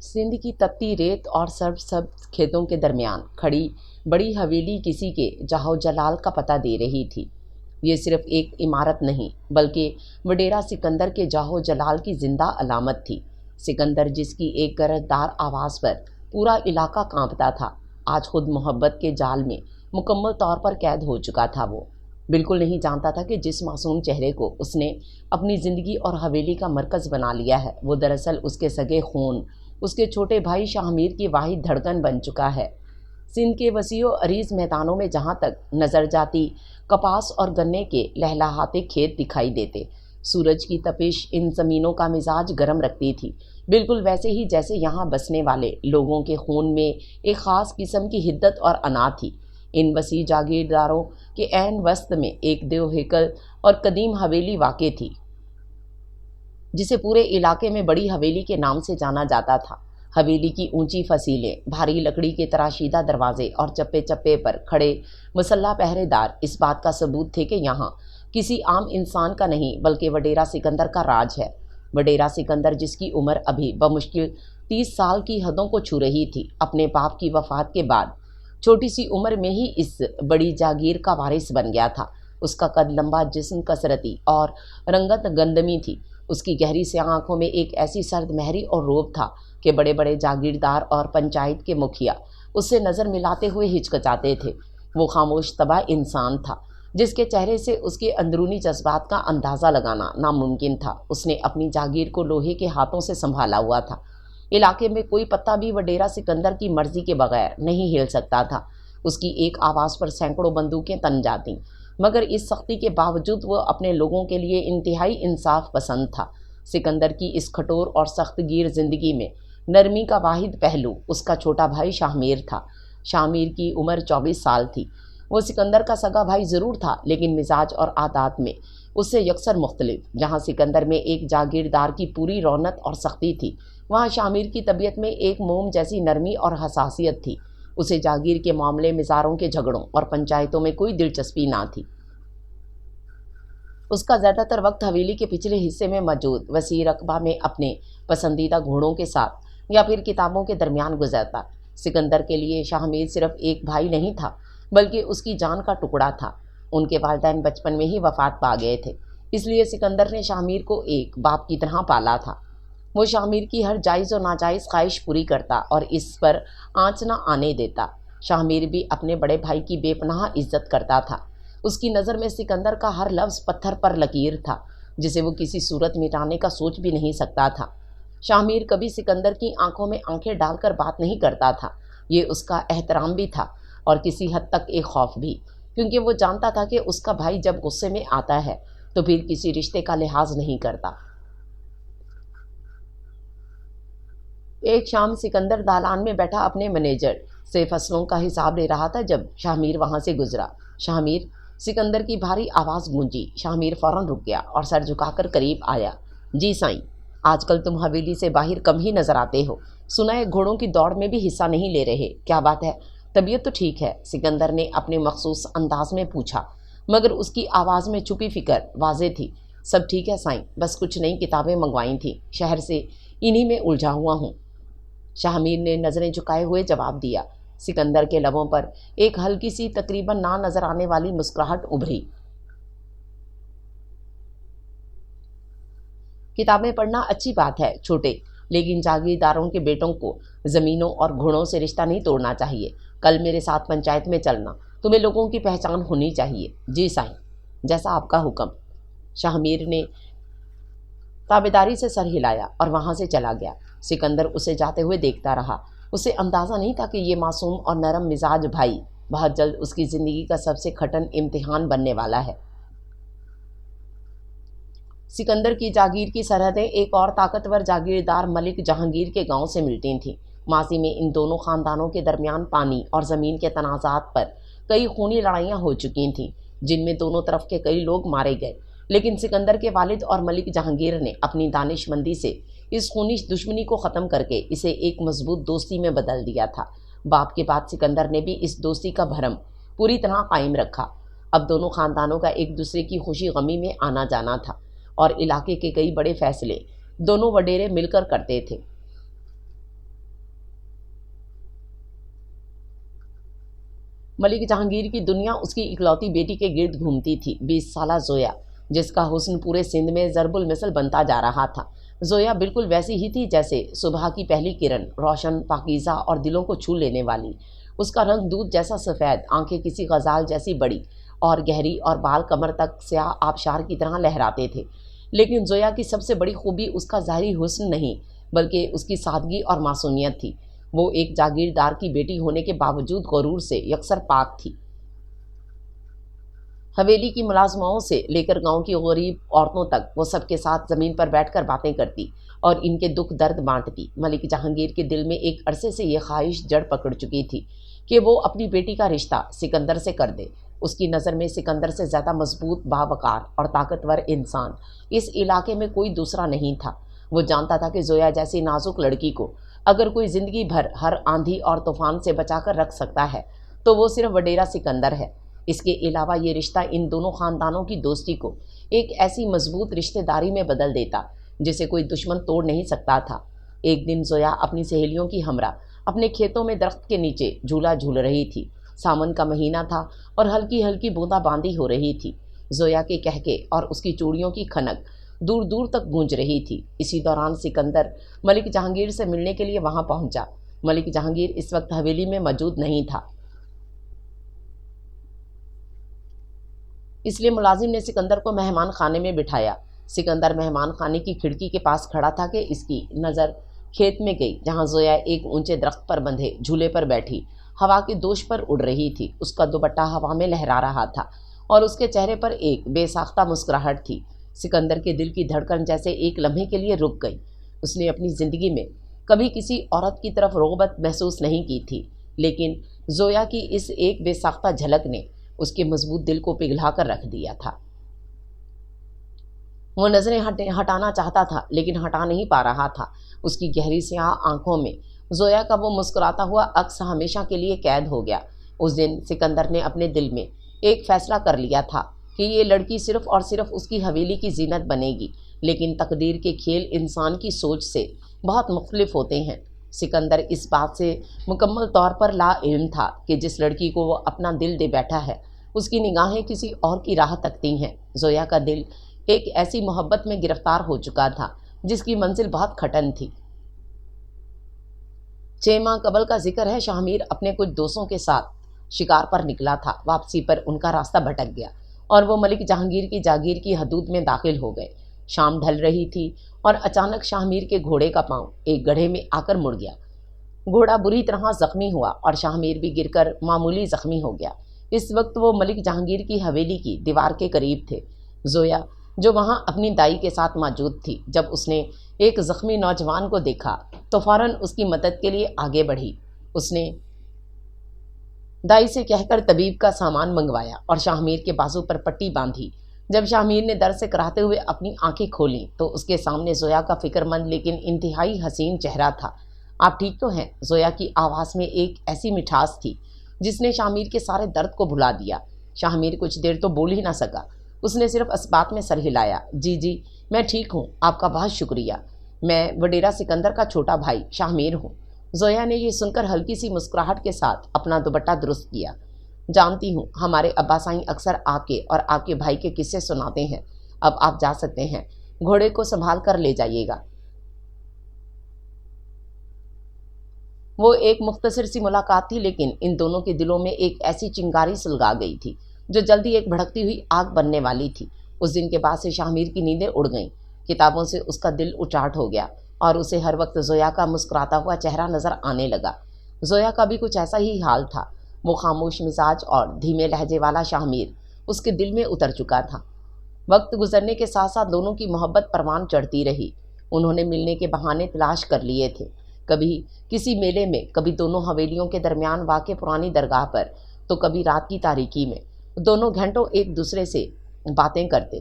सिंध की तपती रेत और सरसब्ज खेतों के दरमियान खड़ी बड़ी हवेली किसी के जाहो जलाल का पता दे रही थी। ये सिर्फ एक इमारत नहीं बल्कि वडेरा सिकंदर के जाहो जलाल की जिंदा अलामत थी। सिकंदर जिसकी एक गरजदार आवाज़ पर पूरा इलाका कांपता था, आज खुद मोहब्बत के जाल में मुकम्मल तौर पर कैद हो चुका था। वो बिल्कुल नहीं जानता था कि जिस मासूम चेहरे को उसने अपनी ज़िंदगी और हवेली का मरकज़ बना लिया है, वो दरअसल उसके सगे खून, उसके छोटे भाई शाहमीर की वाहिद धड़कन बन चुका है। सिंध के वसीओ अरीज़ मैदानों में जहाँ तक नज़र जाती कपास और गन्ने के लहलहाते खेत दिखाई देते, सूरज की तपिश इन ज़मीनों का मिजाज गर्म रखती थी, बिल्कुल वैसे ही जैसे यहाँ बसने वाले लोगों के खून में एक ख़ास किस्म की हिद्दत और अना थी। इन वसी जागीरदारों के ऐन वस्त में एक देव हेकल और कदीम हवेली वाक़ थी, जिसे पूरे इलाके में बड़ी हवेली के नाम से जाना जाता था। हवेली की ऊंची फसीलें, भारी लकड़ी के तराशीदा दरवाजे और चप्पे चप्पे पर खड़े मुसल्ला पहरेदार इस बात का सबूत थे कि यहाँ किसी आम इंसान का नहीं बल्कि वडेरा सिकंदर का राज है। वडेरा सिकंदर जिसकी उम्र अभी बमुश्किल 30 साल की हदों को छू रही थी, अपने बाप की वफ़ात के बाद छोटी सी उम्र में ही इस बड़ी जागीर का वारिस बन गया था। उसका कद लंबा, जिस्म कसरती और रंगत गंदमी थी। उसकी गहरी से आंखों में एक ऐसी सर्द महरी और रोब था कि बड़े बड़े जागीरदार और पंचायत के मुखिया उससे नज़र मिलाते हुए हिचकिचाते थे। वो खामोश तबाह इंसान था जिसके चेहरे से उसके अंदरूनी जज्बात का अंदाज़ा लगाना नामुमकिन था। उसने अपनी जागीर को लोहे के हाथों से संभाला हुआ था। इलाके में कोई पत्ता भी वडेरा सिकंदर की मर्जी के बगैर नहीं हिल सकता था। उसकी एक आवाज़ पर सैकड़ों बंदूकें तन जातीं, मगर इस सख्ती के बावजूद वह अपने लोगों के लिए इंतहाई इंसाफ पसंद था। सिकंदर की इस कठोर और सख्तगीर ज़िंदगी में नरमी का वाहिद पहलू उसका छोटा भाई शाहमीर था। शाहमीर की उम्र 24 साल थी। वो सिकंदर का सगा भाई ज़रूर था, लेकिन मिजाज और आदात में उससे यकसर मुख्तलिफ। जहाँ सिकंदर में एक जागीरदार की पूरी रौनक और सख्ती थी, वहाँ शाहमीर की तबीयत में एक मोम जैसी नरमी और हसासियत थी। उसे जागीर के मामले, मिज़ारों के झगड़ों और पंचायतों में कोई दिलचस्पी ना थी। उसका ज़्यादातर वक्त हवेली के पिछले हिस्से में मौजूद वसी रकबा में अपने पसंदीदा घोड़ों के साथ या फिर किताबों के दरमियान गुजरता। सिकंदर के लिए शाहमीर सिर्फ एक भाई नहीं था बल्कि उसकी जान का टुकड़ा था। उनके वालिदैन बचपन में ही वफात पा गए थे, इसलिए सिकंदर ने शाहमीर को एक बाप की तरह पाला था। वो शाहमीर की हर जायज़ और नाजायज़ ख्वाहिश पूरी करता और इस पर आँच न आने देता। शाहमीर भी अपने बड़े भाई की बेपनाह इज्जत करता था। उसकी नज़र में सिकंदर का हर लफ्ज़ पत्थर पर लकीर था, जिसे वो किसी सूरत मिटाने का सोच भी नहीं सकता था। शाहमीर कभी सिकंदर की आंखों में आंखें डालकर बात नहीं करता था। ये उसका एहतराम भी था और किसी हद तक एक खौफ भी, क्योंकि वो जानता था कि उसका भाई जब गुस्से में आता है तो फिर किसी रिश्ते का लिहाज नहीं करता। एक शाम सिकंदर दालान में बैठा अपने मैनेजर से फसलों का हिसाब ले रहा था जब शाहमीर वहाँ से गुजरा। शाहमीर, सिकंदर की भारी आवाज़ गूंजी। शाहमीर फ़ौरन रुक गया और सर झुकाकर करीब आया। जी साईं, आजकल तुम हवेली से बाहर कम ही नज़र आते हो। सुना है घोड़ों की दौड़ में भी हिस्सा नहीं ले रहे, क्या बात है? तबीयत तो ठीक है? सिकंदर ने अपने मखसूस अंदाज में पूछा, मगर उसकी आवाज़ में छुपी फ़िक्र वाज़े थी। सब ठीक है साईं, बस कुछ नई किताबें मंगवाई थी शहर से, इन्हीं में उलझा हुआ हूँ। शाहमीर ने नज़रें झुकाए हुए जवाब दिया। सिकंदर के लबों पर एक हल्की सी, तकरीबन ना नज़र आने वाली मुस्कुराहट उभरी। किताबें पढ़ना अच्छी बात है छोटे, लेकिन जागीरदारों के बेटों को ज़मीनों और घोड़ों से रिश्ता नहीं तोड़ना चाहिए। कल मेरे साथ पंचायत में चलना, तुम्हें लोगों की पहचान होनी चाहिए। जी साईं, जैसा आपका हुक्म। शाहमीर ने ताबेदारी से सर हिलाया और वहाँ से चला गया। सिकंदर उसे जाते हुए देखता रहा। उसे अंदाज़ा नहीं था कि ये मासूम और नरम मिजाज भाई बहुत जल्द उसकी ज़िंदगी का सबसे कठिन इम्तिहान बनने वाला है। सिकंदर की जागीर की सरहदें एक और ताकतवर जागीरदार मलिक जहांगीर के गांव से मिलती थीं। माजी में इन दोनों ख़ानदानों के दरमियान पानी और ज़मीन के तनाज़ात पर कई खूनी लड़ाइयाँ हो चुकी थीं, जिनमें दोनों तरफ के कई लोग मारे गए। लेकिन सिकंदर के वालिद और मलिक जहांगीर ने अपनी दानिशमंदी से इस खूनी दुश्मनी को ख़त्म करके इसे एक मजबूत दोस्ती में बदल दिया था। बाप के बाद सिकंदर ने भी इस दोस्ती का भरम पूरी तरह कायम रखा। अब दोनों ख़ानदानों का एक दूसरे की खुशी गमी में आना जाना था और इलाके के कई बड़े फैसले दोनों वडेरे मिलकर करते थे। ملک جہانگیر کی دنیا اس کی اکلوتی بیٹی کے گرد گھومتی تھی، 20 سالہ زویا، جس کا حسن پورے سندھ میں ضرب المثل بنتا جا رہا تھا۔ زویا بالکل ویسی ہی تھی جیسے صبح کی پہلی کرن، روشن، پاکیزہ اور دلوں کو چھو لینے والی۔ اس کا رنگ دودھ جیسا سفید، آنکھیں کسی غزال جیسی بڑی اور گہری، اور بال کمر تک سیاہ آبشار کی طرح لہراتے تھے۔ لیکن زویا کی سب سے بڑی خوبی اس کا ظاہری حسن نہیں، بلکہ اس کی سادگی اور معصومیت تھی۔ وہ ایک جاگیردار کی بیٹی ہونے کے باوجود غرور سے یکسر پاک تھی۔ حویلی کی ملازماؤں سے لے کر گاؤں کی غریب عورتوں تک وہ سب کے ساتھ زمین پر بیٹھ کر باتیں کرتی اور ان کے دکھ درد بانٹتی۔ ملک جہانگیر کے دل میں ایک عرصے سے یہ خواہش جڑ پکڑ چکی تھی کہ وہ اپنی بیٹی کا رشتہ سکندر سے کر دے۔ اس کی نظر میں سکندر سے زیادہ مضبوط، باوقار اور طاقتور انسان اس علاقے میں کوئی دوسرا نہیں تھا۔ وہ جانتا تھا کہ زویا جیسی نازک لڑکی کو اگر کوئی زندگی بھر ہر آندھی اور طوفان سے بچا کر رکھ سکتا ہے تو وہ صرف وڈیرا سکندر ہے۔ اس کے علاوہ یہ رشتہ ان دونوں خاندانوں کی دوستی کو ایک ایسی مضبوط رشتہ داری میں بدل دیتا جسے کوئی دشمن توڑ نہیں سکتا تھا۔ ایک دن زویا اپنی سہیلیوں کی ہمراہ اپنے کھیتوں میں درخت کے نیچے جھولا جھول رہی تھی۔ ساون کا مہینہ تھا اور ہلکی ہلکی بوندا باندی ہو رہی تھی۔ زویا کے کہکے اور اس کی چوڑیوں کی کھنک دور دور تک گونج رہی تھی۔ اسی دوران سکندر ملک جہانگیر سے ملنے کے لیے وہاں پہنچا۔ ملک جہانگیر اس وقت حویلی میں موجود نہیں تھا، اس لیے ملازم نے سکندر کو مہمان خانے میں بٹھایا۔ سکندر مہمان خانے کی کھڑکی کے پاس کھڑا تھا کہ اس کی نظر کھیت میں گئی جہاں زویا ایک اونچے درخت پر بندھے جھولے پر بیٹھی ہوا کے دوش پر اڑ رہی تھی۔ اس کا دوپٹہ ہوا میں لہرا رہا تھا اور اس کے چہرے پر ایک بے ساختہ مسکراہٹ تھی۔ سکندر کے دل کی دھڑکن جیسے ایک لمحے کے لیے رک گئی۔ اس نے اپنی زندگی میں کبھی کسی عورت کی طرف رغبت محسوس نہیں کی تھی، لیکن زویا کی اس ایک بے ساختہ جھلک نے اس کے مضبوط دل کو پگھلا کر رکھ دیا تھا۔ وہ نظریں ہٹانا چاہتا تھا لیکن ہٹا نہیں پا رہا تھا۔ اس کی گہری سیاہ آنکھوں میں زویا کا وہ مسکراتا ہوا عکس ہمیشہ کے لیے قید ہو گیا۔ اس دن سکندر نے اپنے دل میں ایک فیصلہ کر لیا تھا کہ یہ لڑکی صرف اور صرف اس کی حویلی کی زینت بنے گی، لیکن تقدیر کے کھیل انسان کی سوچ سے بہت مختلف ہوتے ہیں۔ سکندر اس بات سے مکمل طور پر لا علم تھا کہ جس لڑکی کو وہ اپنا دل دے بیٹھا ہے اس کی نگاہیں کسی اور کی راہ تکتی ہیں۔ زویا کا دل ایک ایسی محبت میں گرفتار ہو چکا تھا جس کی منزل بہت کھٹن تھی۔ 6 ماہ قبل کا ذکر ہے، شاہ میر اپنے کچھ دوستوں کے ساتھ شکار پر نکلا تھا۔ واپسی پر ان کا راستہ بھٹک گیا اور وہ ملک جہانگیر کی جاگیر کی حدود میں داخل ہو گئے۔ شام ڈھل رہی تھی اور اچانک شاہ میر کے گھوڑے کا پاؤں ایک گڑھے میں آ کر مڑ گیا۔ گھوڑا بری طرح زخمی ہوا اور شاہ میر بھی گر کر معمولی زخمی ہو گیا۔ اس وقت وہ ملک جہانگیر کی حویلی کی دیوار کے قریب تھے۔ زویا جو وہاں اپنی دائی کے ساتھ موجود تھی، جب اس نے ایک زخمی نوجوان کو دیکھا تو فوراً اس کی مدد کے لیے آگے بڑھی۔ اس نے دائی سے کہہ کر طبیب کا سامان منگوایا اور شاہ میر کے بازو پر پٹی باندھی۔ جب شاہ میر نے درد سے کراہتے ہوئے اپنی آنکھیں کھولیں تو اس کے سامنے زویا کا فکر مند لیکن انتہائی حسین چہرہ تھا۔ آپ ٹھیک تو ہیں؟ زویا کی آواز میں ایک ایسی مٹھاس تھی جس نے شاہ میر کے سارے درد کو بھلا دیا۔ شاہ میر کچھ دیر تو بول ہی نہ سکا، اس نے صرف اسبات میں سر ہلایا۔ جی میں ٹھیک ہوں، آپ کا بہت شکریہ۔ میں وڈیرا سکندر کا چھوٹا بھائی شاہ میر ہوں۔ زویا نے یہ سن کر ہلکی سی مسکراہٹ کے ساتھ اپنا دوپٹہ درست کیا۔ جانتی ہوں، ہمارے ابا سائیں اکثر آپ کے اور آپ کے بھائی کے قصے سناتے ہیں۔ اب آپ جا سکتے ہیں، گھوڑے کو سنبھال کر لے جائیے گا۔ وہ ایک مختصر سی ملاقات تھی لیکن ان دونوں کے دلوں میں ایک ایسی چنگاری سلگا گئی تھی جو جلدی ایک بھڑکتی ہوئی آگ بننے والی تھی۔ اس دن کے بعد سے شاہ میر کی نیندیں اڑ گئیں، کتابوں سے اس کا دل اچاٹ ہو گیا اور اسے ہر وقت زویا کا مسکراتا ہوا چہرہ نظر آنے لگا۔ زویا کا بھی کچھ ایسا ہی حال تھا۔ وہ خاموش مزاج اور دھیمے لہجے والا شاہ میر اس کے دل میں اتر چکا تھا۔ وقت گزرنے کے ساتھ ساتھ دونوں کی محبت پروان چڑھتی رہی۔ انہوں نے ملنے کے بہانے تلاش کر لیے تھے، کبھی کسی میلے میں، کبھی دونوں حویلیوں کے درمیان واقع پرانی درگاہ پر، تو کبھی رات کی تاریکی میں۔ دونوں گھنٹوں ایک دوسرے سے باتیں کرتے،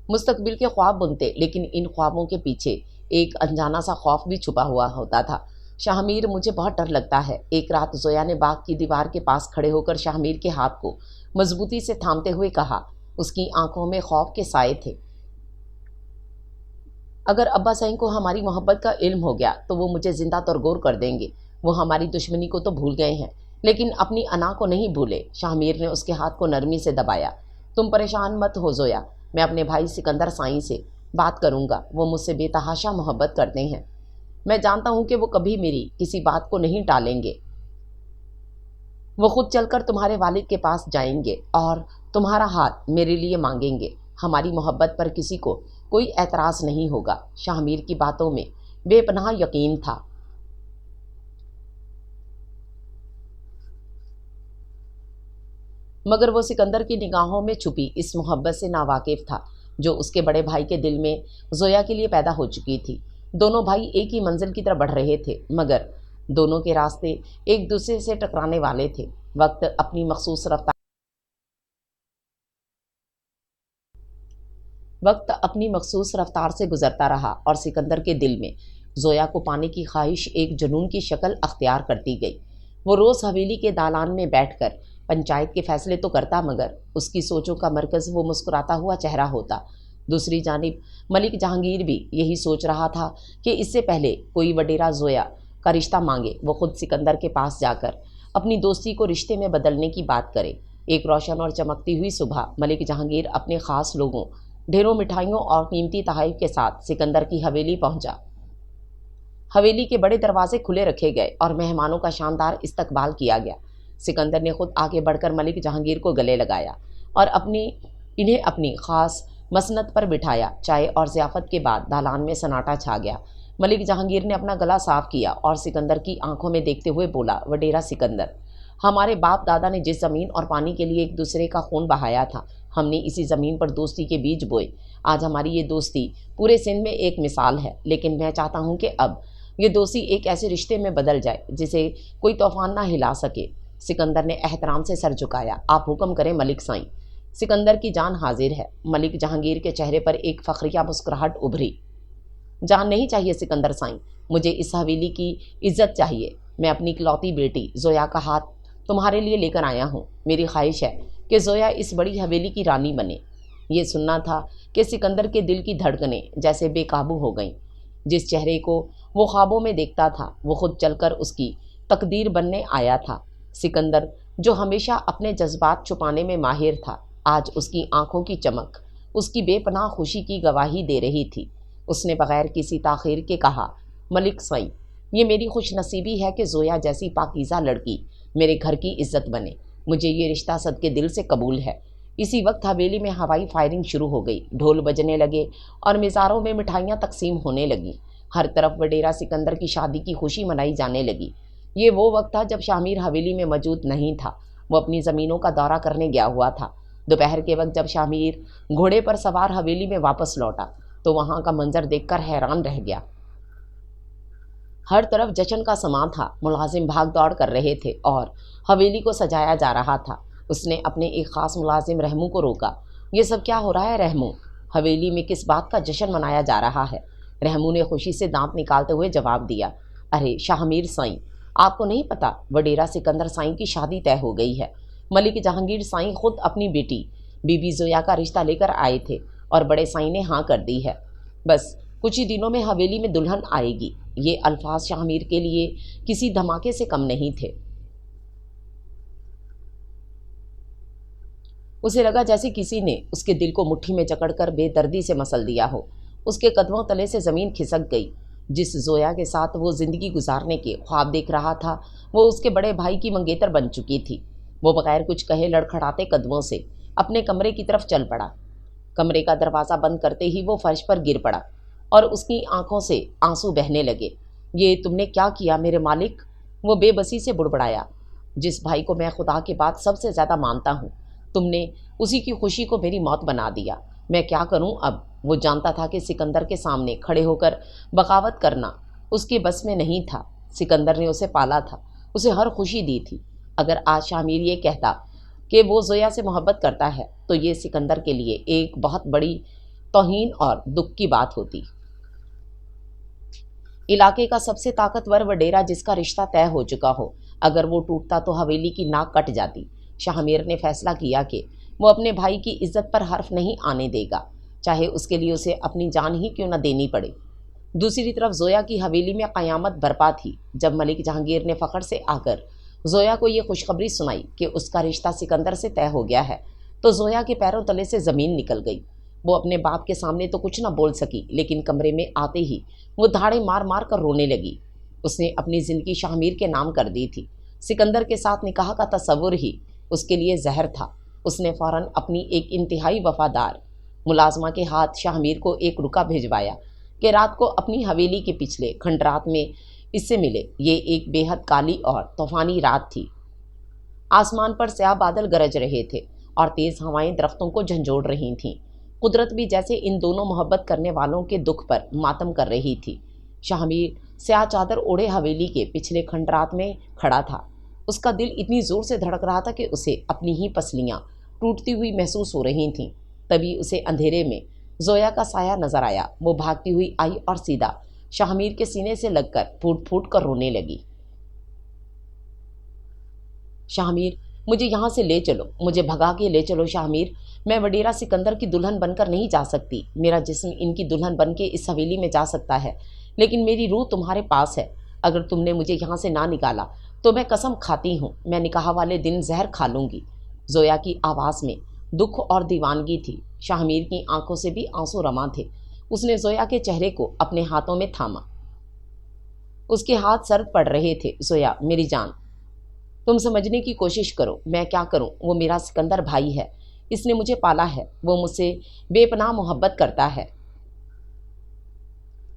مستقبل کے خواب بنتے، لیکن ان خوابوں کے پیچھے ایک انجانا سا خوف بھی چھپا ہوا ہوتا تھا۔ شاہ میر، مجھے بہت ڈر لگتا ہے۔ ایک رات زویا نے باغ کی دیوار کے پاس کھڑے ہو کر شاہ میر کے ہاتھ کو مضبوطی سے تھامتے ہوئے کہا۔ اس کی آنکھوں میں خوف کے سائے تھے۔ اگر ابا سائیں کو ہماری محبت کا علم ہو گیا تو وہ مجھے زندہ ترگور کر دیں گے۔ وہ ہماری دشمنی کو تو بھول گئے ہیں لیکن اپنی انا کو نہیں بھولے۔ شاہ میر نے اس کے ہاتھ کو نرمی سے دبایا۔ تم پریشان مت ہو زویا، میں اپنے بھائی سکندر سائیں سے بات کروں گا، وہ مجھ سے بے تحاشا محبت کرتے ہیں۔ میں جانتا ہوں کہ وہ کبھی میری کسی بات کو نہیں ٹالیں گے۔ وہ خود چل کر تمہارے والد کے پاس جائیں گے اور تمہارا ہاتھ میرے لیے مانگیں گے۔ ہماری محبت پر کسی کو کوئی اعتراض نہیں ہوگا۔ شاہ میر کی باتوں میں بے پناہ یقین تھا۔ مگر وہ سکندر کی نگاہوں میں چھپی اس محبت سے ناواقف تھا جو اس کے بڑے بھائی کے دل میں زویا کے لیے پیدا ہو چکی تھی۔ دونوں بھائی ایک ہی منزل کی طرف بڑھ رہے تھے مگر دونوں کے راستے ایک دوسرے سے ٹکرانے والے تھے۔ وقت اپنی مخصوص رفتار سے گزرتا رہا اور سکندر کے دل میں زویا کو پانے کی خواہش ایک جنون کی شکل اختیار کرتی گئی۔ وہ روز حویلی کے دالان میں بیٹھ کر پنچایت کے فیصلے تو کرتا مگر اس کی سوچوں کا مرکز وہ مسکراتا ہوا چہرہ ہوتا۔ دوسری جانب ملک جہانگیر بھی یہی سوچ رہا تھا کہ اس سے پہلے کوئی وڈیرا زویا کا رشتہ مانگے وہ خود سکندر کے پاس جا کر اپنی دوستی کو رشتے میں بدلنے کی بات کرے۔ ایک روشن اور چمکتی ہوئی صبح ملک جہانگیر اپنے خاص لوگوں، ڈھیروں مٹھائیوں اور قیمتی تحائف کے ساتھ سکندر کی حویلی پہنچا۔ حویلی کے بڑے دروازے کھلے رکھے گئے اور مہمانوں کا شاندار استقبال کیا گیا۔ سکندر نے خود آگے بڑھ کر ملک جہانگیر کو گلے لگایا اور انہیں اپنی خاص مسند پر بٹھایا۔ چائے اور ضیافت کے بعد دالان میں سناٹا چھا گیا۔ ملک جہانگیر نے اپنا گلا صاف کیا اور سکندر کی آنکھوں میں دیکھتے ہوئے بولا، وڈیرا سکندر، ہمارے باپ دادا نے جس زمین اور پانی کے لیے ایک دوسرے کا خون بہایا تھا، ہم نے اسی زمین پر دوستی کے بیج بوئے۔ آج ہماری یہ دوستی پورے سندھ میں ایک مثال ہے، لیکن میں چاہتا ہوں کہ اب یہ دوستی ایک ایسے رشتے میں بدل جائے جسے کوئی طوفان نہ ہلا سکے۔ سکندر نے احترام سے سر جھکایا۔ آپ حکم کریں ملک سائیں، سکندر کی جان حاضر ہے۔ ملک جہانگیر کے چہرے پر ایک فخریہ مسکراہٹ ابھری۔ جان نہیں چاہیے سکندر سائیں، مجھے اس حویلی کی عزت چاہیے۔ میں اپنی اکلوتی بیٹی زویا کا ہاتھ تمہارے لیے لے کر آیا ہوں۔ میری خواہش ہے کہ زویا اس بڑی حویلی کی رانی بنے۔ یہ سننا تھا کہ سکندر کے دل کی دھڑکنیں جیسے بے قابو ہو گئیں۔ جس چہرے کو وہ خوابوں میں دیکھتا تھا وہ خود چل کر اس کی تقدیر بننے آیا تھا۔ سکندر جو ہمیشہ اپنے جذبات چھپانے میں ماہر تھا، آج اس کی آنکھوں کی چمک اس کی بے پناہ خوشی کی گواہی دے رہی تھی۔ اس نے بغیر کسی تاخیر کے کہا، ملک سائیں، یہ میری خوش نصیبی ہے کہ زویا جیسی پاکیزہ لڑکی میرے گھر کی عزت بنے۔ مجھے یہ رشتہ صدقے دل سے قبول ہے۔ اسی وقت حویلی میں ہوائی فائرنگ شروع ہو گئی، ڈھول بجنے لگے اور مزاروں میں مٹھائیاں تقسیم ہونے لگیں۔ ہر طرف وڈیرا سکندر کی شادی کی خوشی منائی جانے لگی۔ یہ وہ وقت تھا جب شاہ میر حویلی میں موجود نہیں تھا، وہ اپنی زمینوں کا دورہ کرنے گیا ہوا تھا۔ دوپہر کے وقت جب شاہ میر گھوڑے پر سوار حویلی میں واپس لوٹا تو وہاں کا منظر دیکھ کر حیران رہ گیا۔ ہر طرف جشن کا سماں تھا، ملازم بھاگ دوڑ کر رہے تھے اور حویلی کو سجایا جا رہا تھا۔ اس نے اپنے ایک خاص ملازم رحمو کو روکا۔ یہ سب کیا ہو رہا ہے رحمو؟ حویلی میں کس بات کا جشن منایا جا رہا ہے؟ رحمو نے خوشی سے دانت نکالتے ہوئے جواب دیا، ارے شاہ میر سائیں، آپ کو نہیں پتا وڈیرا سکندر سائیں کی شادی طے ہو گئی ہے۔ ملک جہانگیر سائیں خود اپنی بیٹی بی بی زویا کا رشتہ لے کر آئے تھے اور بڑے سائیں نے ہاں کر دی ہے۔ بس کچھ ہی دنوں میں حویلی میں دلہن آئے گی۔ یہ الفاظ شاہ میر کے لیے کسی دھماکے سے کم نہیں تھے۔ اسے لگا جیسے کسی نے اس کے دل کو مٹھی میں جکڑ کر بے دردی سے مسل دیا ہو۔ اس کے قدموں تلے سے زمین کھسک گئی۔ جس زویا کے ساتھ وہ زندگی گزارنے کے خواب دیکھ رہا تھا وہ اس کے بڑے بھائی کی منگیتر بن چکی تھی۔ وہ بغیر کچھ کہے لڑکھڑاتے قدموں سے اپنے کمرے کی طرف چل پڑا۔ کمرے کا دروازہ بند کرتے ہی وہ فرش پر گر پڑا اور اس کی آنکھوں سے آنسو بہنے لگے۔ یہ تم نے کیا کیا میرے مالک؟ وہ بے بسی سے بڑبڑایا۔ جس بھائی کو میں خدا کے بعد سب سے زیادہ مانتا ہوں، تم نے اسی کی خوشی کو میری موت بنا دیا۔ میں کیا کروں اب؟ وہ جانتا تھا کہ سکندر کے سامنے کھڑے ہو کر بغاوت کرنا اس کے بس میں نہیں تھا۔ سکندر نے اسے پالا تھا، اسے ہر خوشی دی تھی۔ اگر آج شاہ میر یہ کہتا کہ وہ زویا سے محبت کرتا ہے تو یہ سکندر کے لیے ایک بہت بڑی توہین اور دکھ کی بات ہوتی۔ علاقے کا سب سے طاقتور وڈیرا جس کا رشتہ طے ہو چکا ہو، اگر وہ ٹوٹتا تو حویلی کی ناک کٹ جاتی۔ شاہ میر نے فیصلہ کیا کہ وہ اپنے بھائی کی عزت پر حرف نہیں آنے دے گا، چاہے اس کے لیے اسے اپنی جان ہی کیوں نہ دینی پڑے۔ दूसरी तरफ जोया की हवेली में क़यामत बरपा थी जब मलिक जहांगीर ने फ़ख्र से आकर जोया को ये खुशखबरी सुनाई कि उसका रिश्ता सिकंदर से तय हो गया है, तो जोया के पैरों तले से ज़मीन निकल गई। वो अपने बाप के सामने तो कुछ ना बोल सकी, लेकिन कमरे में आते ही वो धाड़े मार मार कर रोने लगी। उसने अपनी ज़िंदगी शाहमीर के नाम कर दी थी। सिकंदर के साथ निकाह का तसव्वुर ही उसके लिए जहर था। उसने फ़ौरन अपनी एक इंतहाई वफादार मुलाजमा के हाथ शाहमीर को एक रुका भिजवाया कि रात को अपनी हवेली के पिछले खंडरात में इससे मिले। ये एक बेहद काली और तूफ़ानी रात थी। आसमान पर स्याह बादल गरज रहे थे और तेज़ हवाएं दरख्तों को झंझोड़ रही थीं। कुदरत भी जैसे इन दोनों मोहब्बत करने वालों के दुख पर मातम कर रही थी। शाहमीर स्याह चादर ओढ़े हवेली के पिछले खंडरात में खड़ा था। उसका दिल इतनी ज़ोर से धड़क रहा था कि उसे अपनी ही पसलियाँ टूटती हुई महसूस हो रही थीं। तभी उसे अंधेरे में जोया का साया नजर आया। वो भागती हुई आई और सीधा शाहमीर के सीने से लगकर फूट फूट कर रोने लगी। शाहमीर, मुझे यहाँ से ले चलो, मुझे भगा के ले चलो शाहमीर। मैं वडेरा सिकंदर की दुल्हन बनकर नहीं जा सकती। मेरा जिस्म इनकी दुल्हन बन के इस हवेली में जा सकता है, लेकिन मेरी रूह तुम्हारे पास है। अगर तुमने मुझे यहाँ से ना निकाला तो मैं कसम खाती हूँ मैं निकाह वाले दिन जहर खा लूँगी। जोया की आवाज़ में दुख और दीवानगी थी। शाहमीर की आंखों से भी आंसू रमा थे। उसने जोया के चेहरे को अपने हाथों में थामा। उसके हाथ सर्द पड़ रहे थे। जोया, मेरी जान, तुम समझने की कोशिश करो। मैं क्या करूं? वो मेरा सिकंदर भाई है। इसने मुझे पाला है। वो मुझसे बेपनाह मोहब्बत करता है।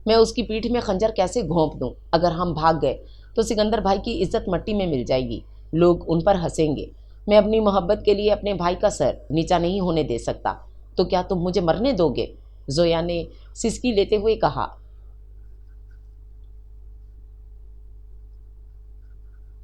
मैं उसकी पीठ में खंजर कैसे घोंप दूं? अगर हम भाग गए तो सिकंदर भाई की इज्जत मट्टी में मिल जाएगी। लोग उन पर हंसेंगे। मैं अपनी मोहब्बत के लिए अपने भाई का सर नीचा नहीं होने दे सकता। तो क्या तुम मुझे मरने दोगे? जोया ने सिसकी लेते हुए कहा।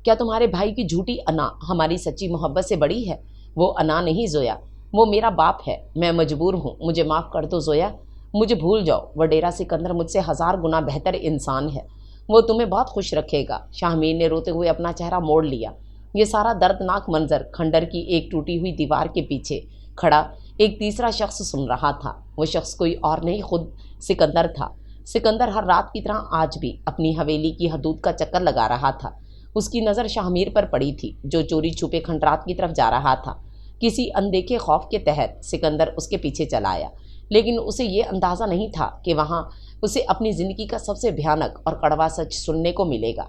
क्या तुम्हारे भाई की झूठी अना हमारी सच्ची मोहब्बत से बड़ी है? वो अना नहीं जोया, वो मेरा बाप है। मैं मजबूर हूँ, मुझे माफ़ कर दो जोया। मुझे भूल जाओ। वडेरा सिकंदर मुझसे 1000 गुना बेहतर इंसान है। वो तुम्हें बहुत खुश रखेगा। शाहमीर ने रोते हुए अपना चेहरा मोड़ लिया। ये सारा दर्दनाक मंजर खंडर की एक टूटी हुई दीवार के पीछे खड़ा एक तीसरा शख्स सुन रहा था। वो शख्स कोई और नहीं, खुद सिकंदर था। सिकंदर हर रात की तरह आज भी अपनी हवेली की हदूद का चक्कर लगा रहा था। उसकी नज़र शाहमीर पर पड़ी थी, जो चोरी छुपे खंडरात की तरफ जा रहा था। किसी अनदेखे खौफ के तहत सिकंदर उसके पीछे चला आया, लेकिन उसे ये अंदाज़ा नहीं था कि वहाँ उसे अपनी ज़िंदगी का सबसे भयानक और कड़वा सच सुनने को मिलेगा।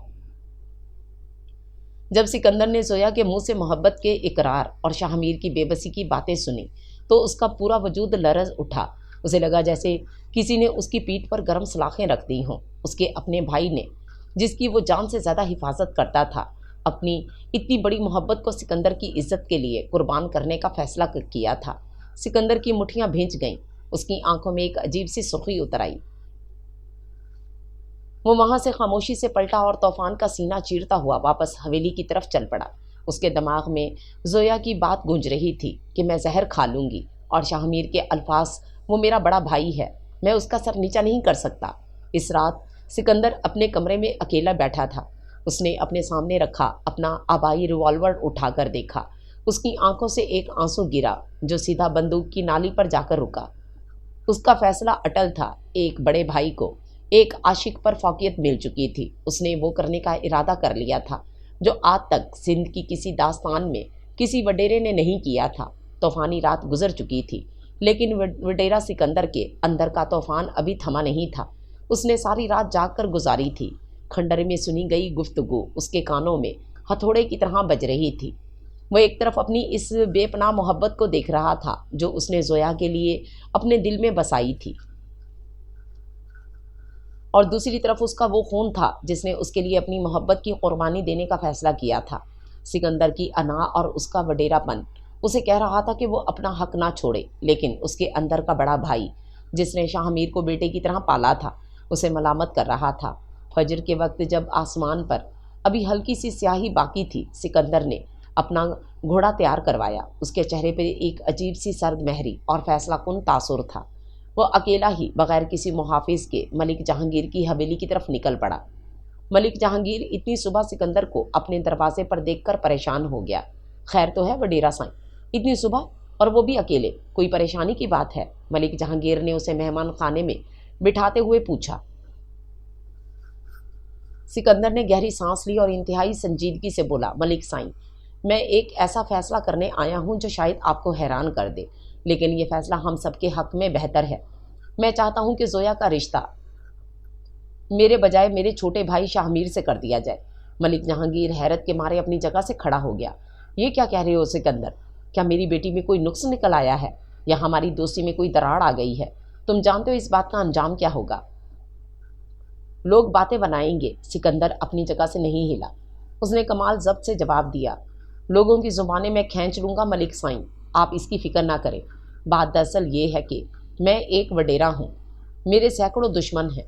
जब सिकंदर ने जोया के मुंह से मोहब्बत के इकरार और शाहमीर की बेबसी की बातें सुनी तो उसका पूरा वजूद लरज़ उठा। उसे लगा जैसे किसी ने उसकी पीठ पर गर्म सलाखें रख दी हों। उसके अपने भाई ने, जिसकी वो जान से ज़्यादा हिफाजत करता था, अपनी इतनी बड़ी मोहब्बत को सिकंदर की इज्जत के लिए कुर्बान करने का फैसला किया था। सिकंदर की मुट्ठियाँ भींच गईं। उसकी आंखों में एक अजीब सी सुर्खी उतर आई। वो वहाँ से खामोशी से पलटा और तूफान का सीना चीरता हुआ वापस हवेली की तरफ चल पड़ा। उसके दिमाग में जोया की बात गूंज रही थी कि मैं जहर खा लूँगी, और शाहमीर के अल्फाज, वो मेरा बड़ा भाई है, मैं उसका सर नीचा नहीं कर सकता। इस रात सिकंदर अपने कमरे में अकेला बैठा था। उसने अपने सामने रखा अपना आबाई रिवॉल्वर उठाकर देखा। उसकी आंखों से एक आंसू गिरा जो सीधा बंदूक की नाली पर जाकर रुका। उसका फैसला अटल था। एक बड़े भाई को एक आशिक पर फौकियत मिल चुकी थी। उसने वो करने का इरादा कर लिया था जो आज तक सिंध की किसी दास्तान में किसी वडेरे ने नहीं किया था। तूफानी रात गुजर चुकी थी, लेकिन वडेरा सिकंदर के अंदर का तूफान अभी थमा नहीं था। उसने सारी रात जाग कर गुजारी थी। खंडर में सुनी गई गुफ्तगू उसके कानों में हथौड़े की तरह बज रही थी। वह एक तरफ अपनी इस बेपनाह मोहब्बत को देख रहा था जो उसने जोया के लिए अपने दिल में बसाई थी, और दूसरी तरफ उसका वो खून था जिसने उसके लिए अपनी मोहब्बत की कुर्बानी देने का फैसला किया था। सिकंदर की अना और उसका वडेरापन उसे कह रहा था कि वो अपना हक ना छोड़े, लेकिन उसके अंदर का बड़ा भाई, जिसने शाहमीर को बेटे की तरह पाला था, उसे मलामत कर रहा था। फजर के वक्त जब आसमान पर अभी हल्की सी स्याही बाकी थी, सिकंदर ने अपना घोड़ा तैयार करवाया। उसके चेहरे पर एक अजीब सी सर्द महरी और फैसला कुन तासुर था। वो अकेला ही बगैर किसी मुहाफिज के मलिक जहांगीर की हवेली की तरफ निकल पड़ा। मलिक जहांगीर इतनी सुबह सिकंदर को अपने दरवाजे पर देखकर परेशान हो गया। खैर तो है वडेरा साईं, इतनी सुबह और वो भी अकेले, कोई परेशानी की बात है? मलिक जहांगीर ने उसे मेहमान खाने में बिठाते हुए पूछा। सिकंदर ने गहरी सांस ली और इंतहाई संजीदगी से बोला, मलिक साईं, मैं एक ऐसा फैसला करने आया हूँ जो शायद आपको हैरान कर दे, लेकिन ये फैसला हम सबके हक में बेहतर है। मैं चाहता हूँ कि जोया का रिश्ता मेरे बजाय मेरे छोटे भाई शाहमीर से कर दिया जाए। मलिक जहांगीर हैरत के मारे अपनी जगह से खड़ा हो गया। ये क्या कह रहे हो सिकंदर? क्या मेरी बेटी में कोई नुक्स निकल आया है या हमारी दोस्ती में कोई दरार आ गई है? तुम जानते हो इस बात का अंजाम क्या होगा? लोग बातें बनाएंगे। सिकंदर अपनी जगह से नहीं हिला। उसने कमाल जब्त से जवाब दिया, लोगों की जुबानें मैं खींच लूँगा मलिक साईं, आप इसकी फिक्र ना करें। बात दरअसल ये है कि मैं एक वडेरा हूँ, मेरे सैकड़ों दुश्मन हैं।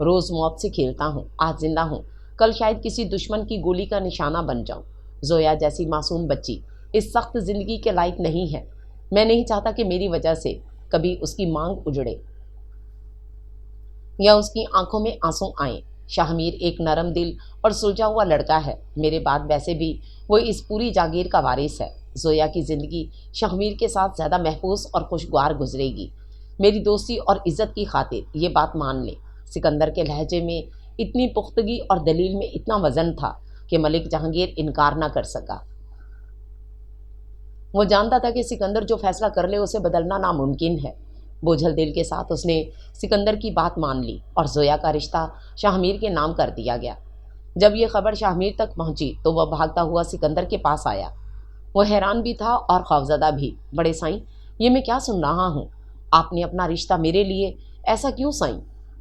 रोज़ मौत से खेलता हूँ, आज जिंदा हूँ, कल शायद किसी दुश्मन की गोली का निशाना बन जाऊँ। जोया जैसी मासूम बच्ची इस सख्त ज़िंदगी के लायक नहीं है। मैं नहीं चाहता कि मेरी वजह से कभी उसकी मांग उजड़े या उसकी आंखों में आंसू आए। शाहमीर एक नरम दिल और सुलझा हुआ लड़का है। मेरे बाद वैसे भी वो इस पूरी जागीर का वारिस है। जोया की ज़िंदगी शाहमीर के साथ ज़्यादा महफूज और खुशगवार गुजरेगी। मेरी दोस्ती और इज़्ज़त की खातिर ये बात मान लें। सिकंदर के लहजे में इतनी पुख्तगी और दलील में इतना वज़न था कि मलिक जहांगीर इनकार ना कर सका। वो जानता था कि सिकंदर जो फैसला कर ले उसे बदलना नामुमकिन है। बोझल दिल के साथ उसने सिकंदर की बात मान ली और जोया का रिश्ता शाहमीर के नाम कर दिया गया। जब ये खबर शाहमीर तक पहुंची तो वह भागता हुआ सिकंदर के पास आया। वो हैरान भी था और खौफजदा भी। बड़े साईं, ये मैं क्या सुन रहा हूँ? आपने अपना रिश्ता मेरे लिए ऐसा क्यों साईं?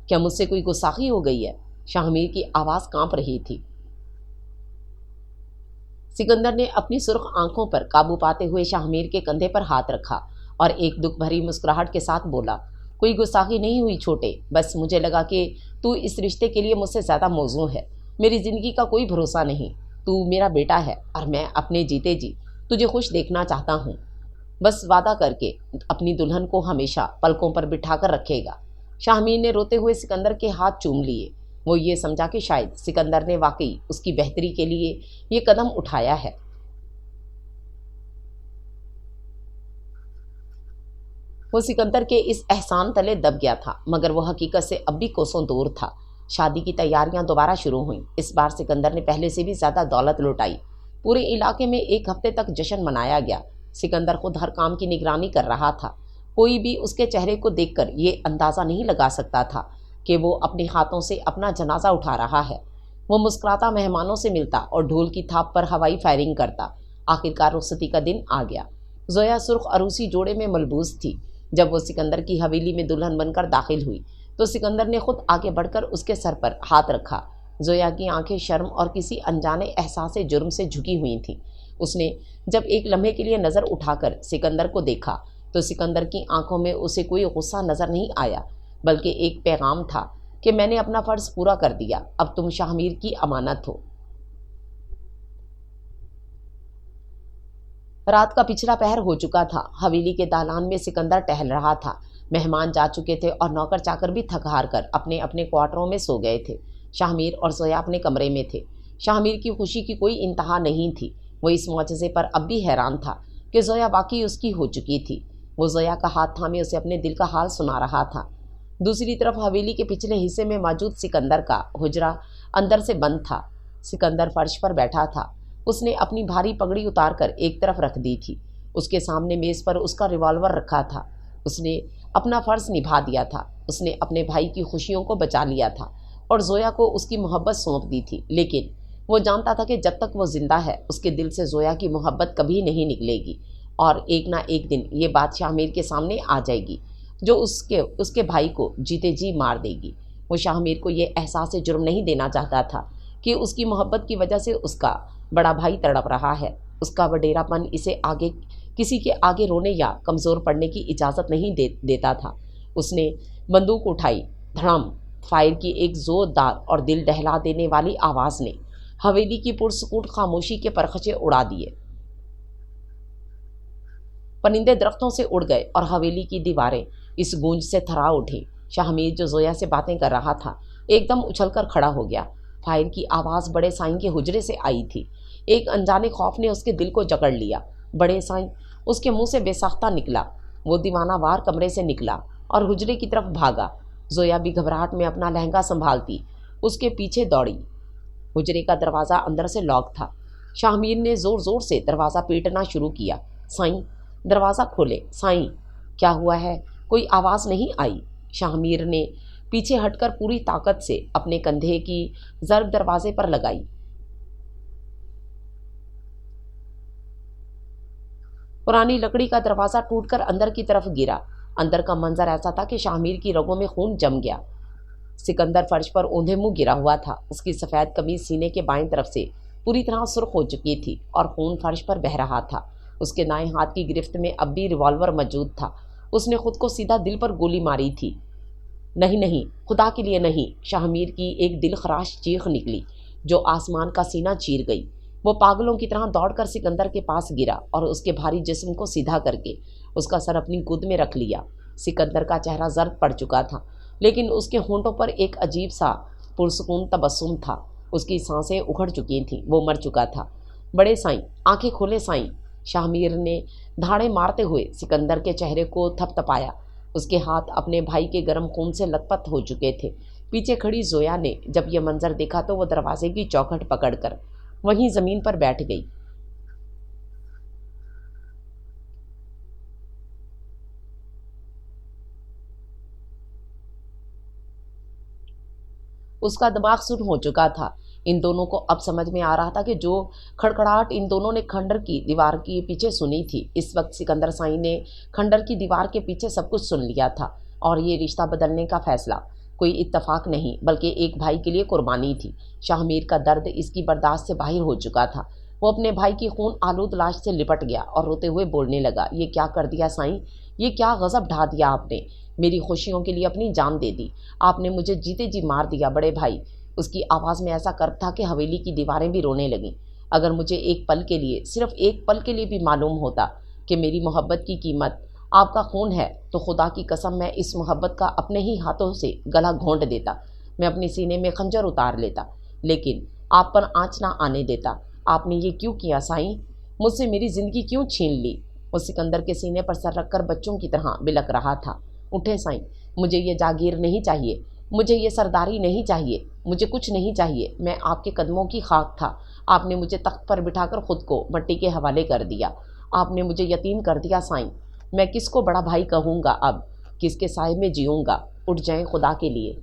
क्या मुझसे कोई गुस्ताखी हो गई है? शाहमीर की आवाज़ कांप रही थी। सिकंदर ने अपनी सुर्ख आंखों पर काबू पाते हुए शाहमीर के कंधे पर हाथ रखा और एक दुख भरी मुस्कुराहट के साथ बोला, कोई गुस्ताखी नहीं हुई छोटे, बस मुझे लगा कि तू इस रिश्ते के लिए मुझसे ज़्यादा मौजूद है। मेरी ज़िंदगी का कोई भरोसा नहीं। तू मेरा बेटा है और मैं अपने जीते जी तुझे खुश देखना चाहता हूँ। बस वादा करके अपनी दुल्हन को हमेशा पलकों पर बिठा कर रखेगा। शाहमीर ने रोते हुए सिकंदर के हाथ चूम लिए। वो ये समझा कि शायद सिकंदर ने वाकई उसकी बेहतरी के लिए ये कदम उठाया है। वो सिकंदर के इस एहसान तले दब गया था, मगर वो हकीकत से अब भी कोसों दूर था। शादी की तैयारियां दोबारा शुरू हुईं। इस बार सिकंदर ने पहले से भी ज़्यादा दौलत लुटाई। पूरे इलाके में एक हफ्ते तक जश्न मनाया गया। सिकंदर खुद हर काम की निगरानी कर रहा था। कोई भी उसके चेहरे को देखकर ये अंदाज़ा नहीं लगा सकता था कि वो अपने हाथों से अपना जनाजा उठा रहा है। वो मुस्कुराता मेहमानों से मिलता और ढोल की थाप पर हवाई फायरिंग करता। आखिरकार रुखसती का दिन आ गया। जोया सुर्ख अरूसी जोड़े में मलबूस थी। जब वो सिकंदर की हवेली में दुल्हन बनकर दाखिल हुई तो सिकंदर ने खुद आगे बढ़कर उसके सर पर हाथ रखा। जोया की आंखें शर्म और किसी अनजाने एहसास जुर्म से झुकी हुई थीं। उसने जब एक लम्हे के लिए नज़र उठाकर सिकंदर को देखा तो सिकंदर की आंखों में उसे कोई गुस्सा नज़र नहीं आया, बल्कि एक पैगाम था कि मैंने अपना फ़र्ज़ पूरा कर दिया, अब तुम शाहमीर की अमानत हो। रात का पिछला पहर हो चुका था। हवेली के दालान में सिकंदर टहल रहा था। मेहमान जा चुके थे और नौकर चाकर भी थक हार कर अपने अपने क्वार्टरों में सो गए थे। शाहमीर और जोया अपने कमरे में थे। शाहमीर की खुशी की कोई इंतहा नहीं थी। वो इस मौजज़े पर अब भी हैरान था कि जोया वाकई उसकी हो चुकी थी। वो जोया का हाथ थामे उसे अपने दिल का हाल सुना रहा था। दूसरी तरफ हवेली के पिछले हिस्से में मौजूद सिकंदर का हुजरा अंदर से बंद था। सिकंदर फर्श पर बैठा था। उसने अपनी भारी पगड़ी उतारकर एक तरफ रख दी थी। उसके सामने मेज़ पर उसका रिवॉल्वर रखा था। उसने अपना फ़र्ज़ निभा दिया था। उसने अपने भाई की खुशियों को बचा लिया था और जोया को उसकी मोहब्बत सौंप दी थी। लेकिन वो जानता था कि जब तक वो ज़िंदा है उसके दिल से जोया की मोहब्बत कभी नहीं निकलेगी और एक ना एक दिन ये बात शाहमीर के सामने आ जाएगी जो उसके भाई को जीते जी मार देगी। वो शाहमीर को ये एहसास जुर्म नहीं देना चाहता था कि उसकी मोहब्बत की वजह से उसका बड़ा भाई तड़प रहा है। उसका वडेरापन इसे आगे किसी के आगे रोने या कमज़ोर पड़ने की इजाज़त नहीं देता था। उसने बंदूक उठाई। धड़म फायर की एक ज़ोरदार और दिल दहला देने वाली आवाज़ ने हवेली की पुरसकून खामोशी के परखचे उड़ा दिए। परिंदे दरख्तों से उड़ गए और हवेली की दीवारें इस गूंज से थरा उठी। शाहमीर जो जोया से बातें कर रहा था एकदम उछलकर खड़ा हो गया। फायर की आवाज़ बड़े साईं के हुजरे से आई थी। एक अनजाने खौफ ने उसके दिल को जकड़ लिया। बड़े साईं उसके मुंह से बेसाख्ता निकला। वो दीवाना वार कमरे से निकला और हुजरे की तरफ भागा। जोया भी घबराहट में अपना लहंगा संभालती उसके पीछे दौड़ी। حجرے کا دروازہ اندر سے لاک تھا۔ شاہ میر نے زور زور سے دروازہ پیٹنا شروع کیا۔ سائیں، دروازہ کھولے سائیں۔ کیا ہوا ہے؟ کوئی آواز نہیں آئی۔ شاہ میر نے پیچھے ہٹ کر پوری طاقت سے اپنے کندھے کی ضرب دروازے پر لگائی۔ پرانی لکڑی کا دروازہ ٹوٹ کر اندر کی طرف گرا۔ اندر کا منظر ایسا تھا کہ شاہ میر کی رگوں میں خون جم گیا۔ سکندر فرش پر اوندھے منہ گرا ہوا تھا۔ اس کی سفید قمیض سینے کے بائیں طرف سے پوری طرح سرخ ہو چکی تھی اور خون فرش پر بہہ رہا تھا۔ اس کے دائیں ہاتھ کی گرفت میں اب بھی ریوالور موجود تھا۔ اس نے خود کو سیدھا دل پر گولی ماری تھی۔ نہیں نہیں، خدا کے لیے نہیں! شاہ میر کی ایک دل خراش چیخ نکلی جو آسمان کا سینہ چیر گئی۔ وہ پاگلوں کی طرح دوڑ کر سکندر کے پاس گرا اور اس کے بھاری جسم کو سیدھا کر کے اس کا سر اپنی گود میں رکھ لیا۔ سکندر کا چہرہ زرد پڑ چکا تھا، لیکن اس کے ہونٹوں پر ایک عجیب سا پرسکون تبسم تھا۔ اس کی سانسیں اکھڑ چکی تھیں، وہ مر چکا تھا۔ بڑے سائیں، آنکھیں کھولے سائیں! شاہ میر نے دھاڑے مارتے ہوئے سکندر کے چہرے کو تھپ تھپایا۔ اس کے ہاتھ اپنے بھائی کے گرم خون سے لت پت ہو چکے تھے۔ پیچھے کھڑی زویا نے جب یہ منظر دیکھا تو وہ دروازے کی چوکھٹ پکڑ کر وہیں زمین پر بیٹھ گئی۔ اس کا دماغ سن ہو چکا تھا۔ ان دونوں کو اب سمجھ میں آ رہا تھا کہ جو کھڑکھڑاہٹ ان دونوں نے کھنڈر کی دیوار کے پیچھے سنی تھی، اس وقت سکندر سائیں نے کھنڈر کی دیوار کے پیچھے سب کچھ سن لیا تھا، اور یہ رشتہ بدلنے کا فیصلہ کوئی اتفاق نہیں بلکہ ایک بھائی کے لیے قربانی تھی۔ شاہ میر کا درد اس کی برداشت سے باہر ہو چکا تھا۔ وہ اپنے بھائی کی خون آلود لاش سے لپٹ گیا اور روتے ہوئے بولنے لگا، یہ کیا کر دیا سائیں؟ یہ کیا غضب ڈھا دیا آپ نے؟ میری خوشیوں کے لیے اپنی جان دے دی، آپ نے مجھے جیتے جی مار دیا بڑے بھائی۔ اس کی آواز میں ایسا کرب تھا کہ حویلی کی دیواریں بھی رونے لگیں۔ اگر مجھے ایک پل کے لیے، صرف ایک پل کے لیے بھی معلوم ہوتا کہ میری محبت کی قیمت آپ کا خون ہے تو خدا کی قسم میں اس محبت کا اپنے ہی ہاتھوں سے گلا گھونٹ دیتا، میں اپنے سینے میں خنجر اتار لیتا، لیکن آپ پر آنچ نہ آنے دیتا۔ آپ نے یہ کیوں کیا سائیں؟ مجھ سے میری زندگی کیوں چھین لی؟ وہ سکندر کے سینے پر سر رکھ کر بچوں کی طرح بلک رہا تھا۔ اٹھے سائیں، مجھے یہ جاگیر نہیں چاہیے، مجھے یہ سرداری نہیں چاہیے، مجھے کچھ نہیں چاہیے۔ میں آپ کے قدموں کی خاک تھا۔ آپ نے مجھے تخت پر بٹھا کر خود کو مٹی کے حوالے کر دیا۔ آپ نے مجھے یتیم کر دیا سائیں۔ میں کس کو بڑا بھائی کہوں گا اب؟ کس کے سائے میں جیوں گا؟ اٹھ جائیں خدا کے لیے۔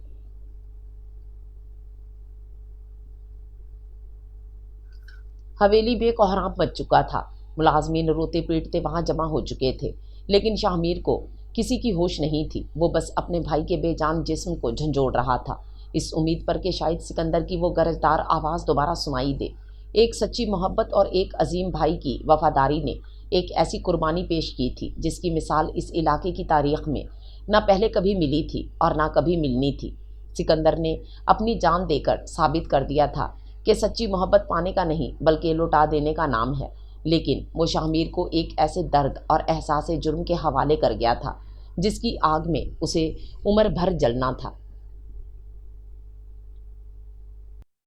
حویلی بے کوحرام مچ چکا تھا۔ ملازمین روتے پیٹتے وہاں جمع ہو چکے تھے، لیکن شاہ میر کو کسی کی ہوش نہیں تھی۔ وہ بس اپنے بھائی کے بے جان جسم کو جھنجھوڑ رہا تھا، اس امید پر کہ شاید سکندر کی وہ گرجدار آواز دوبارہ سنائی دے۔ ایک سچی محبت اور ایک عظیم بھائی کی وفاداری نے ایک ایسی قربانی پیش کی تھی جس کی مثال اس علاقے کی تاریخ میں نہ پہلے کبھی ملی تھی اور نہ کبھی ملنی تھی۔ سکندر نے اپنی جان دے کر ثابت کر دیا تھا کہ سچی محبت پانے کا نہیں بلکہ لوٹا دینے کا نام ہے، لیکن وہ شاہ میر کو ایک ایسے درد اور احساس جرم کے حوالے کر گیا تھا جس کی آگ میں اسے عمر بھر جلنا تھا۔